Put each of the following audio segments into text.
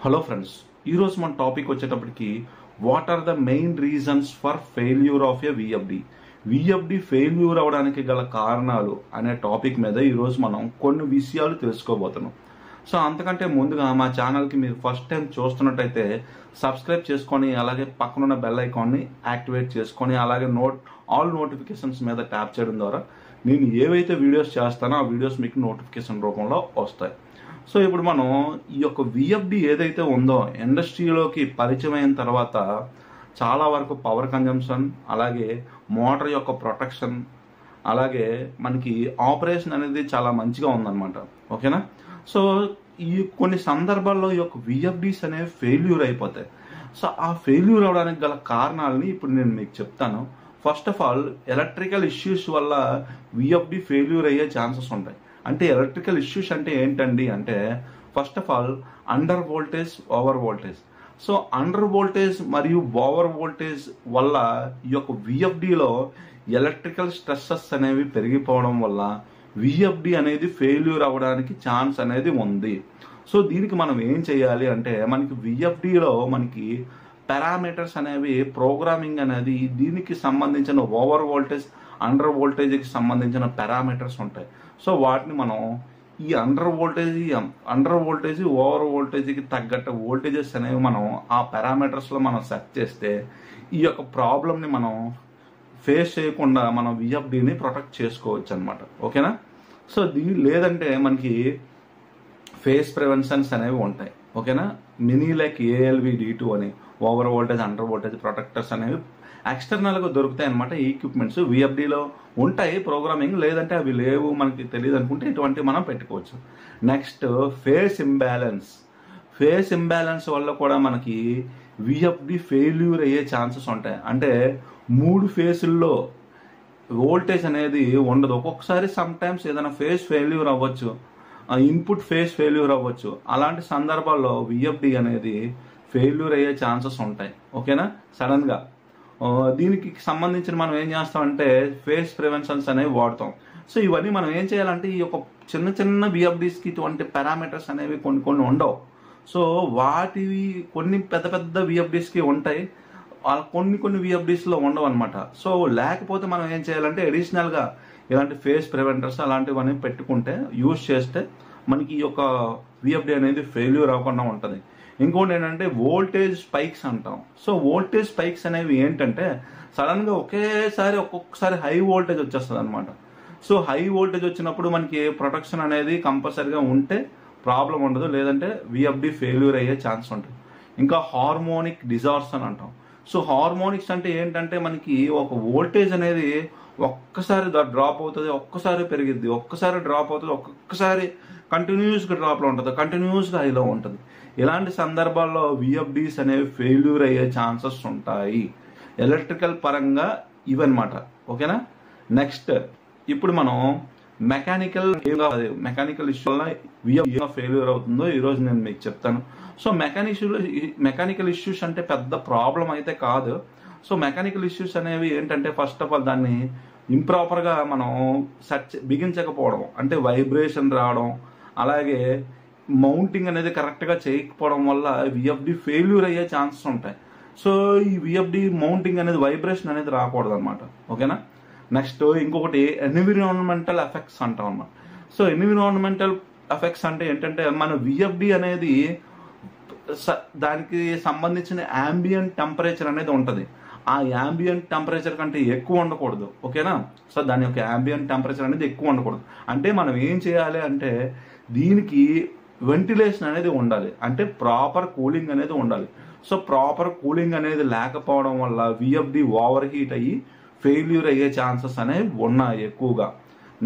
Hello friends, ఈరోజు మన topic వచ్చేటప్పటికి what are the main reasons for failure of a VFD failure అవడానికి గల కారణాలు అనే టాపిక్ మీద ఈరోజు మనం కొన్ని విషయాలు తెలుసుకోబోతున్నాం. సో అంతకంటే ముందుగా మా ఛానల్కి మీరు ఫస్ట్ టైం చూస్తున్నట్టయితే సబ్స్క్రైబ్ చేసుకొని అలాగే పక్కనున్న బెల్ ఐకాన్ని యాక్టివేట్ చేసుకొని అలాగే ఆల్ నోటిఫికేషన్స్ మీద ట్యాప్ చేయడం ద్వారా నేను ఏవైతే వీడియోస్ చేస్తానో ఆ వీడియోస్ మీకు నోటిఫికేషన్ రూపంలో వస్తాయి. సో ఇప్పుడు మనం ఈ యొక్క విఎఫ్డి ఏదైతే ఉందో ఇండస్ట్రీలోకి పరిచయం అయిన తర్వాత చాలా వరకు పవర్ కన్జంప్షన్, అలాగే మోటార్ యొక్క ప్రొటెక్షన్, అలాగే మనకి ఆపరేషన్ అనేది చాలా మంచిగా ఉందన్నమాట. ఓకేనా? సో ఈ కొన్ని సందర్భాల్లో ఈ యొక్క విఎఫ్డీస్ అనేవి ఫెయిల్యూర్ అయిపోతాయి. సో ఆ ఫెయిల్యూర్ అవడానికి గల కారణాలని ఇప్పుడు నేను మీకు చెప్తాను. First of all, electrical issues వల్ల విఎఫ్డి ఫెయిల్యూర్ అయ్యే ఛాన్సెస్ ఉంటాయి. అంటే ఎలక్ట్రికల్ ఇష్యూస్ అంటే ఏంటండి అంటే, first of all under voltage, over voltage. So under voltage మరియు ఓవర్ వోల్టేజ్ వల్ల ఈ యొక్క విఎఫ్డిలో ఎలక్ట్రికల్ స్ట్రెస్సెస్ అనేవి పెరిగిపోవడం వల్ల విఎఫ్డి అనేది ఫెయిల్యూర్ అవ్వడానికి ఛాన్స్ అనేది ఉంది. సో దీనికి మనం ఏం చేయాలి అంటే, మనకి విఎఫ్డిలో మనకి పారామీటర్స్ అనేవి ప్రోగ్రామింగ్ అనేది దీనికి సంబంధించిన ఓవర్ వోల్టేజ్, అండర్ వోల్టేజ్కి సంబంధించిన పారామీటర్స్ ఉంటాయి. సో వాటిని మనం ఈ అండర్ వోల్టేజ్ ఓవర్ వోల్టేజ్కి తగ్గట్టు వోల్టేజెస్ అనేవి మనం ఆ పారామీటర్స్లో మనం సెట్ చేస్తే ఈ యొక్క ప్రాబ్లమ్ని మనం ఫేస్ చేయకుండా మనం విఎఫ్డిని ప్రొటెక్ట్ చేసుకోవచ్చు అనమాట. ఓకేనా? సో లేదంటే మనకి ఫేస్ ప్రివెన్షన్స్ అనేవి ఉంటాయి. ఓకేనా? మినీ లైక్ ALV-D2 అని over voltage, under voltage protectors అనేవి ఎక్స్టర్నల్గా దొరుకుతాయి అనమాట. ఈ ఎక్విప్మెంట్స్ విఎఫ్డిలో ఉంటాయి ప్రోగ్రామింగ్, లేదంటే అవి లేవు మనకి తెలియదు అనుకుంటే ఇటువంటివి మనం పెట్టుకోవచ్చు. నెక్స్ట్, ఫేస్ ఇంబ్యాలెన్స్ వల్ల కూడా మనకి విఎఫ్డి ఫెయిల్యూర్ అయ్యే ఛాన్సెస్ ఉంటాయి. అంటే 3 ఫేసుల్లో వోల్టేజ్ అనేది ఉండదు. ఒక్కొక్కసారి సమ్టైమ్స్ ఏదైనా ఫేస్ ఫెయిల్యూర్ అవ్వచ్చు, ఇన్పుట్ ఫేస్ ఫెయిల్యూర్ అవ్వచ్చు. అలాంటి సందర్భాల్లో విఎఫ్డి అనేది ఫెయిల్యూర్ అయ్యే ఛాన్సెస్ ఉంటాయి. ఓకేనా? సడన్గా దీనికి సంబంధించిన మనం ఏం చేస్తామంటే ఫేస్ ప్రివెన్షన్స్ అనేవి వాడతాం. సో ఇవన్నీ మనం ఏం చేయాలంటే, ఈ యొక్క చిన్న చిన్న విఎఫ్డీస్కి ఇటువంటి పారామీటర్స్ అనేవి కొన్ని ఉండవు. సో వాటివి కొన్ని పెద్ద విఎఫ్డీస్కి ఉంటాయి, కొన్ని విఎఫ్డీస్లో ఉండవు అనమాట. సో లేకపోతే మనం ఏం చేయాలంటే అడిషనల్గా ఇలాంటి ఫేస్ ప్రివెంటర్స్ అలాంటివన్నీ పెట్టుకుంటే, యూజ్ చేస్తే మనకి ఈ యొక్క విఎఫ్డి అనేది ఫెయిల్యూర్ అవ్వకుండా ఉంటుంది. ఇంకోటి ఏంటంటే వోల్టేజ్ స్పైక్స్ అంటాం. సో వోల్టేజ్ స్పైక్స్ అనేవి ఏంటంటే, సడన్గా ఒక్కొక్కసారి హై వోల్టేజ్ వచ్చేస్తుంది అనమాట. సో హై వోల్టేజ్ వచ్చినప్పుడు మనకి ప్రొటెక్షన్ అనేది కంపల్సరీగా ఉంటే ప్రాబ్లం ఉండదు, లేదంటే విఎఫ్డి ఫెయిల్యూర్ అయ్యే ఛాన్స్ ఉంటుంది. ఇంకా హార్మోనిక్ డిజార్షన్ అంటాం. సో హార్మోనిక్స్ అంటే ఏంటంటే, మనకి ఒక వోల్టేజ్ అనేది ఒక్కసారి డ్రాప్ అవుతుంది, ఒక్కసారి పెరిగిద్ది, ఒక్కసారి డ్రాప్ అవుతుంది, ఒక్కొక్కసారి కంటిన్యూస్గా డ్రాప్లో ఉంటుంది, కంటిన్యూస్గా హైలో ఉంటుంది. ఇలాంటి సందర్భాల్లో విఎఫ్డీస్ అనేవి ఫెయిల్యూర్ అయ్యే ఛాన్సెస్ ఉంటాయి ఎలక్ట్రికల్ పరంగా ఇవన్నమాట. ఓకేనా? నెక్స్ట్, ఇప్పుడు మనం మెకానికల్ ఇష్యూ వల్ల విఎఫ్డి ఫెయిల్యూర్ అవుతుందో ఈరోజు నేను మీకు చెప్తాను. సో మెకానికల్ ఇష్యూస్ అంటే పెద్ద ప్రాబ్లం అయితే కాదు. సో మెకానికల్ ఇష్యూస్ అనేవి ఏంటంటే, ఫస్ట్ ఆఫ్ ఆల్ దాన్ని ఇంప్రాపర్గా మనం బిగించకపోవడం, అంటే వైబ్రేషన్ రావడం, అలాగే మౌంటింగ్ అనేది కరెక్ట్గా చేయకపోవడం వల్ల విఎఫ్డి ఫెయిల్యూర్ అయ్యే ఛాన్సెస్ ఉంటాయి. సో ఈ విఎఫ్డి మౌంటింగ్ అనేది వైబ్రేషన్ అనేది రాకూడదు అనమాట. ఓకేనా? నెక్స్ట్, ఇంకొకటి ఎన్విరాన్మెంటల్ ఎఫెక్ట్స్ అంటాం అన్నమాట. సో ఎన్విరాన్మెంటల్ ఎఫెక్ట్స్ అంటే ఏంటంటే, మన విఎఫ్డి అనేది దానికి సంబంధించిన యాంబియంట్ టెంపరేచర్ అనేది ఉంటుంది. ఆ యాంబియంట్ టెంపరేచర్ కంటే ఎక్కువ ఉండకూడదు. ఓకేనా? సో దాని యొక్క యాంబియంట్ టెంపరేచర్ అనేది ఎక్కువ ఉండకూడదు. అంటే మనం ఏం చేయాలి అంటే, దీనికి వెంటిలేషన్ అనేది ఉండాలి, అంటే ప్రాపర్ కూలింగ్ అనేది ఉండాలి. సో ప్రాపర్ కూలింగ్ అనేది లేకపోవడం వల్ల విఎఫ్డి ఓవర్ హీట్ అయ్యి ఫెయిల్యూర్ అయ్యే ఛాన్సెస్ అనేవి ఉన్నాయి ఎక్కువగా.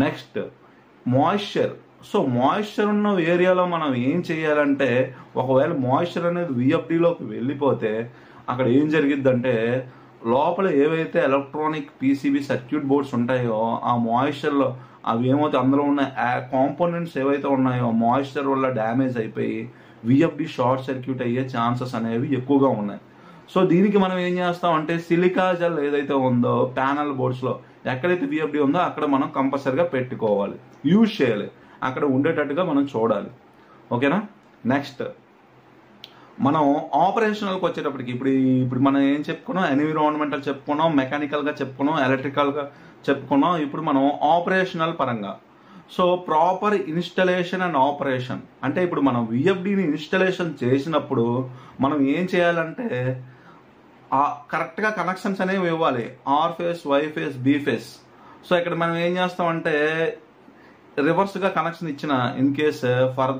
Next, moisture. సో మాయిశ్చర్ ఉన్న ఏరియాలో మనం ఏం చేయాలంటే, ఒకవేళ మాయిశ్చర్ అనేది విఎఫ్డిలోకి వెళ్ళిపోతే అక్కడ ఏం జరిగిద్దంటే, లోపల ఏవైతే ఎలక్ట్రానిక్ PCB సర్క్యూట్ బోర్డ్స్ ఉంటాయో ఆ మాయిశ్చర్లో అవి ఏమైతే అందులో ఉన్న కాంపోనెంట్స్ ఏవైతే ఉన్నాయో మాయిశ్చర్ వల్ల డ్యామేజ్ అయిపోయి విఎఫ్డి షార్ట్ సర్క్యూట్ అయ్యే ఛాన్సెస్ అనేవి ఎక్కువగా ఉన్నాయి. సో దీనికి మనం ఏం చేస్తాం అంటే, సిలికా జెల్ ఏదైతే ఉందో ప్యానల్ బోర్డ్స్లో ఎక్కడైతే విఎఫ్డి ఉందో అక్కడ మనం కంపల్సరిగా పెట్టుకోవాలి, యూజ్ చేయాలి, అక్కడ ఉండేటట్టుగా మనం చూడాలి. ఓకేనా? నెక్స్ట్, మనం ఆపరేషనల్కి వచ్చేటప్పటికి ఇప్పుడు మనం ఏం చెప్పుకున్నాం, ఎన్విరాన్మెంటల్ చెప్పుకున్నాం, మెకానికల్గా చెప్పుకున్నాం, ఎలక్ట్రికల్గా చెప్పుకున్నాం. ఇప్పుడు మనం ఆపరేషనల్ పరంగా, so proper installation and operation అంటే ఇప్పుడు మనం విఎఫ్డిని ఇన్స్టలేషన్ చేసినప్పుడు మనం ఏం చేయాలంటే కరెక్ట్గా కనెక్షన్స్ అనేవి ఇవ్వాలి, R phase, Y phase, B phase. So ఇక్కడ మనం ఏం చేస్తామంటే రివర్స్గా కనెక్షన్ ఇచ్చిన in case for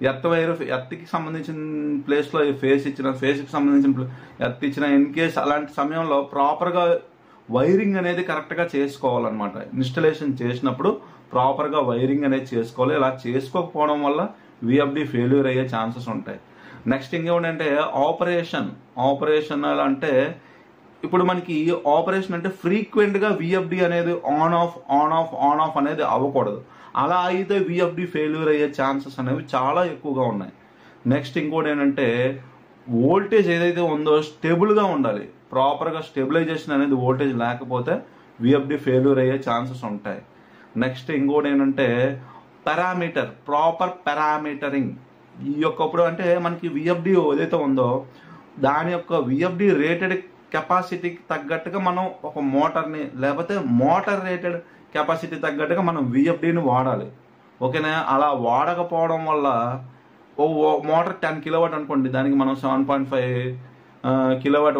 earth wire, ఎర్త్కి సంబంధించిన ప్లేస్లో ఫేస్ ఇచ్చిన, ఫేస్కి సంబంధించిన ఎర్త్ ఇచ్చిన, ఇన్ కేస్ అలాంటి సమయంలో ప్రాపర్గా వైరింగ్ అనేది కరెక్ట్గా చేసుకోవాలన్నమాట. ఇన్స్టలేషన్ చేసినప్పుడు ప్రాపర్గా వైరింగ్ అనేది చేసుకోవాలి. ఇలా చేసుకోకపోవడం వల్ల విఎఫ్డి ఫెయిల్యూర్ అయ్యే ఛాన్సెస్ ఉంటాయి. నెక్స్ట్ ఇంకేంటంటే ఆపరేషనల్ అంటే ఇప్పుడు మనకి ఆపరేషన్ అంటే ఫ్రీక్వెంట్గా విఎఫ్డి అనేది ఆన్ ఆఫ్ అనేది అవ్వకూడదు. అలా అయితే విఎఫ్డి ఫెయిల్యూర్ అయ్యే ఛాన్సెస్ అనేవి చాలా ఎక్కువగా ఉన్నాయి. నెక్స్ట్ ఇంకోటి ఏంటంటే వోల్టేజ్ ఏదైతే ఉందో స్టేబుల్గా ఉండాలి. ప్రాపర్గా స్టెబిలైజేషన్ అనేది వోల్టేజ్ లేకపోతే విఎఫ్డి ఫెయిల్యూర్ అయ్యే ఛాన్సెస్ ఉంటాయి. నెక్స్ట్ ఇంకోటి ఏంటంటే ప్రాపర్ పారామీటరింగ్. ఈ యొక్కప్పుడు అంటే మనకి విఎఫ్డి ఏదైతే ఉందో దాని యొక్క విఎఫ్డి రేటెడ్ కెపాసిటీకి తగ్గట్టుగా మనం ఒక మోటార్ని, లేకపోతే మోటార్ రేటెడ్ కెపాసిటీ తగ్గట్టుగా మనం విఎఫ్డిని వాడాలి. ఓకేనా? అలా వాడకపోవడం వల్ల ఓ మోటార్ 10 కిలోవాట్ అనుకోండి, దానికి మనం 7.5 కిలోవాట్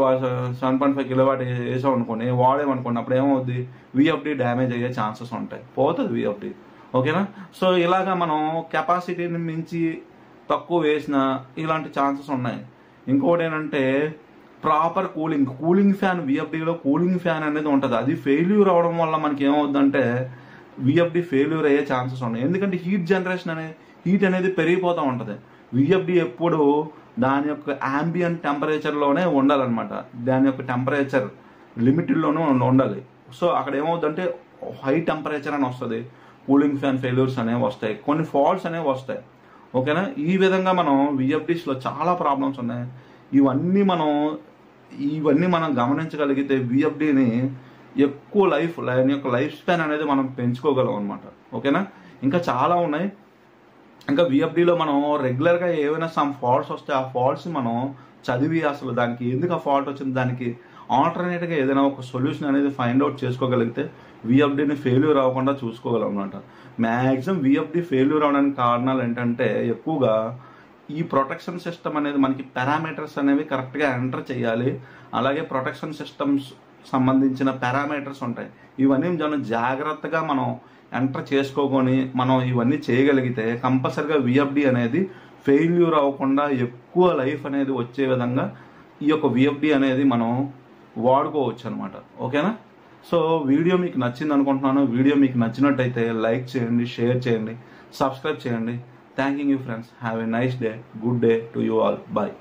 7.5 కిలోవాట్ వేసాం అనుకోండి, వాడేమనుకోండి, అప్పుడు ఏమవుద్ది, విఎఫ్డి డ్యామేజ్ అయ్యే ఛాన్సెస్ ఉంటాయి, పోతుంది విఎఫ్డి. ఓకేనా? సో ఇలాగా మనం కెపాసిటీని మించి తక్కువ వేసిన ఇలాంటి ఛాన్సెస్ ఉన్నాయి. ఇంకోటి ఏంటంటే ప్రాపర్ కూలింగ్ ఫ్యాన్, విఎఫ్డిలో కూలింగ్ ఫ్యాన్ అనేది ఉంటుంది. అది ఫెయిల్యూర్ అవడం వల్ల మనకి ఏమవుతుందంటే విఎఫ్డి ఫెయిల్యూర్ అయ్యే ఛాన్సెస్ ఉన్నాయి. ఎందుకంటే హీట్ అనేది పెరిగిపోతూ ఉంటుంది. విఎఫ్డి ఎప్పుడు దాని యొక్క యాంబియంట్ టెంపరేచర్లోనే ఉండాలన్నమాట. దాని యొక్క టెంపరేచర్ లిమిట్లోనే ఉండాలి. సో అక్కడ ఏమవుతుందంటే హై టెంపరేచర్ అని వస్తుంది, కూలింగ్ ఫ్యాన్ ఫెయిల్యూర్స్ అనేవి వస్తాయి, కొన్ని ఫాల్ట్స్ అనేవి వస్తాయి. ఓకేనా? ఈ విధంగా మనం విఎఫ్డిస్లో చాలా ప్రాబ్లమ్స్ ఉన్నాయి. ఇవన్నీ మనం గమనించగలిగితే విఎఫ్డిని ఎక్కువ దాని యొక్క లైఫ్ స్పాన్ అనేది మనం పెంచుకోగలం అనమాట. ఓకేనా? ఇంకా చాలా ఉన్నాయి. ఇంకా విఎఫ్డిలో మనం రెగ్యులర్గా ఏమైనా సమ్ ఫాల్ట్స్ వస్తే ఆ ఫాల్ట్స్ మనం చదివి అసలు దానికి ఎందుకు ఆ ఫాల్ట్ వచ్చింది, దానికి ఆల్టర్నేట్గా ఏదైనా ఒక సొల్యూషన్ అనేది ఫైండ్ అవుట్ చేసుకోగలిగితే విఎఫ్డిని ఫెయిల్యూర్ అవ్వకుండా చూసుకోగలం అనమాట. మ్యాక్సిమం విఎఫ్డి ఫెయిల్యూర్ అవడానికి కారణాలు ఏంటంటే ఎక్కువగా ఈ ప్రొటెక్షన్ సిస్టమ్ అనేది మనకి పారామీటర్స్ అనేవి కరెక్ట్గా ఎంటర్ చేయాలి. అలాగే ప్రొటెక్షన్ సిస్టమ్స్ సంబంధించిన పారామీటర్స్ ఉంటాయి. ఇవన్నీ మనం జాగ్రత్తగా మనం ఎంటర్ చేసుకోకొని మనం ఇవన్నీ చేయగలిగితే కంపల్సరిగా విఎఫ్డి అనేది ఫెయిల్యూర్ అవ్వకుండా ఎక్కువ లైఫ్ అనేది వచ్చే విధంగా ఈ యొక్క విఎఫ్డి అనేది మనం వాడుకోవచ్చు అనమాట. ఓకేనా? సో వీడియో మీకు నచ్చింది అనుకుంటున్నాను. వీడియో మీకు నచ్చినట్టయితే లైక్ చేయండి, షేర్ చేయండి, సబ్స్క్రైబ్ చేయండి. Thanking you friends. Have a nice day. Good day to you all. Bye.